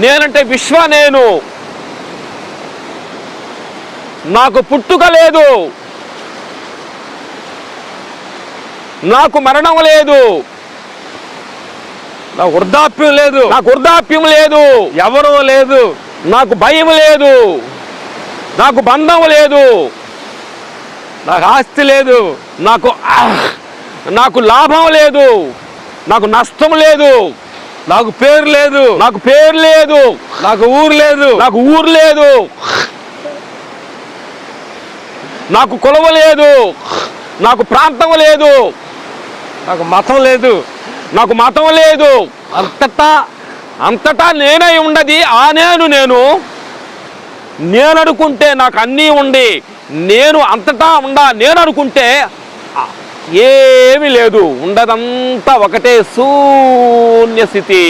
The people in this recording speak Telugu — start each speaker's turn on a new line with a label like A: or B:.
A: నేనంటే విశ్వ నేను. నాకు పుట్టుక లేదు, నాకు మరణం లేదు,
B: నాకు వృద్ధాప్యం లేదు,
A: నాకు వృద్ధాప్యం లేదు,
B: ఎవరూ లేదు,
A: నాకు భయం లేదు, నాకు బంధం లేదు,
B: నాకు ఆస్తి లేదు,
A: నాకు లాభం లేదు, నాకు నష్టం లేదు,
B: నాకు పేరు లేదు,
A: నాకు పేరు లేదు,
B: నాకు ఊరు లేదు,
A: నాకు ఊరు లేదు, నాకు కులం లేదు, నాకు ప్రాంతం లేదు,
B: నాకు మతం లేదు,
A: నాకు మతం లేదు. అంతటా నేనే ఉండది ఆ నేను అనుకుంటే నాకు అన్నీ ఉండి నేను అంతటా నేను అనుకుంటే ఏమీ లేదు, ఉండదంతా ఒకటే శూన్య స్థితి.